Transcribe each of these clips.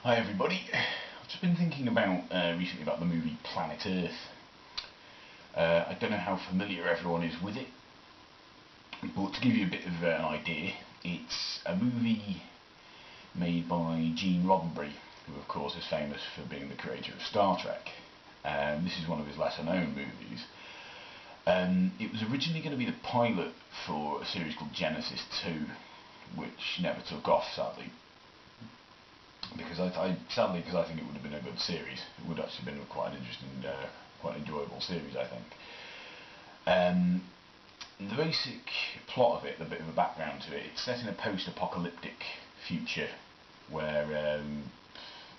Hi everybody. I've just been thinking about recently about the movie Planet Earth. I don't know how familiar everyone is with it, but to give you a bit of an idea, it's a movie made by Gene Roddenberry, who of course is famous for being the creator of Star Trek. This is one of his lesser known movies. It was originally going to be the pilot for a series called Genesis 2, which never took off, sadly. Because I think it would have been a good series. It would actually have been quite an interesting, quite enjoyable series, I think. The basic plot of it, a bit of a background to it, it's set in a post-apocalyptic future where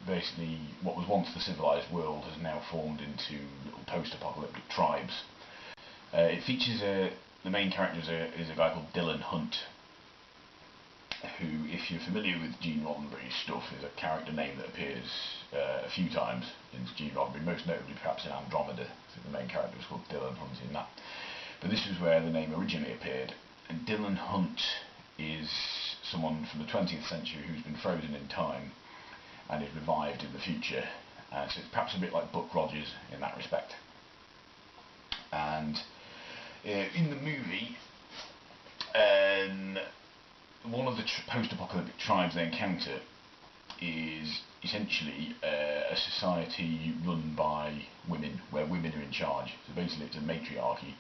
basically what was once the civilized world has now formed into little post-apocalyptic tribes. It features the main character is a guy called Dylan Hunt, who, if you're familiar with Gene Roddenberry's stuff, is a character name that appears a few times in Gene Roddenberry, most notably perhaps in Andromeda. So the main character was called Dylan Hunt in that. But this was where the name originally appeared. And Dylan Hunt is someone from the 20th century who's been frozen in time and is revived in the future. So it's perhaps a bit like Buck Rogers in that respect. And in the movie, one of the post-apocalyptic tribes they encounter is essentially a society run by women, where women are in charge. So basically it's a matriarchy.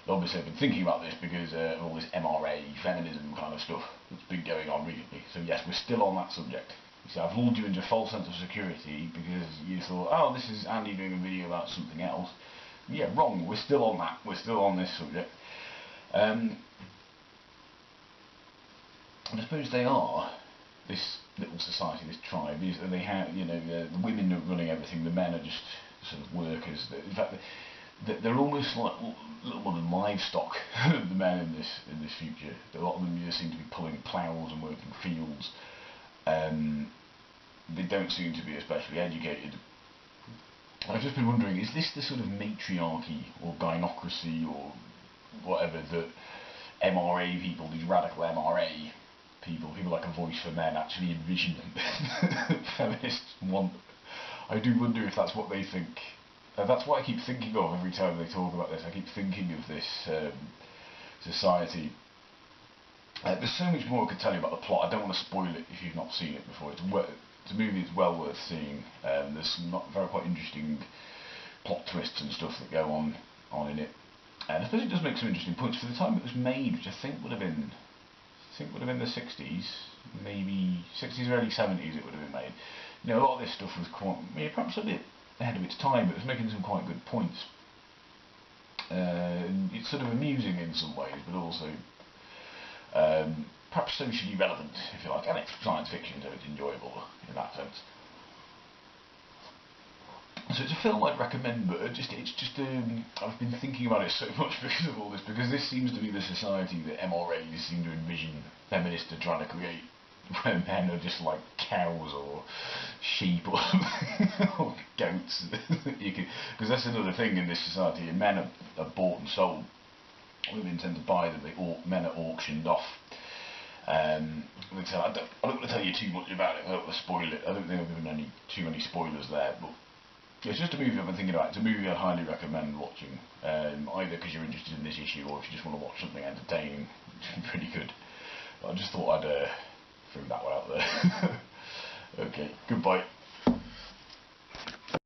Obviously I've been thinking about this because of all this MRA, feminism kind of stuff that's been going on recently. So yes, we're still on that subject. So I've lulled you into a false sense of security because you thought, oh, this is Andy doing a video about something else. Yeah, wrong, we're still on that, we're still on this subject. And I suppose they are, this little society, this tribe, is that they have, the women are running everything, the men are just sort of workers. In fact, they're almost like little more than livestock, the men in this future. A lot of them just seem to be pulling ploughs and working fields. They don't seem to be especially educated. I've just been wondering, is this the sort of matriarchy or gynocracy or whatever that MRA people, these radical MRA people like A Voice for Men, actually envision feminists want? I do wonder if that's what they think. That's what I keep thinking of every time they talk about this. I keep thinking of this society. There's so much more I could tell you about the plot. I don't want to spoil it if you've not seen it before. It's a movie that's well worth seeing. There's some quite interesting plot twists and stuff that go on in it. And I suppose it does make some interesting points for the time it was made, which I think would have been the 60s, maybe 60s or early 70s. It would have been made. A lot of this stuff was quite, perhaps a bit ahead of its time, but it was making some quite good points. It's sort of amusing in some ways, but also perhaps socially relevant, if you like, and it's science fiction, so it's enjoyable in that sense. So it's a film I'd recommend, but I've been thinking about it so much because of all this, because this seems to be the society that MRAs seem to envision feminists are trying to create, where men are just like cows or sheep or, or goats. Because that's another thing in this society, men are bought and sold. Women tend to buy them, men are auctioned off. I'm not going to tell you too much about it, I don't want to spoil it. I don't think I've given too many spoilers there, but it's just a movie I've been thinking about. It's a movie I'd highly recommend watching, either because you're interested in this issue or if you just want to watch something entertaining. It's pretty good. But I just thought I'd throw that one out there. Okay, goodbye.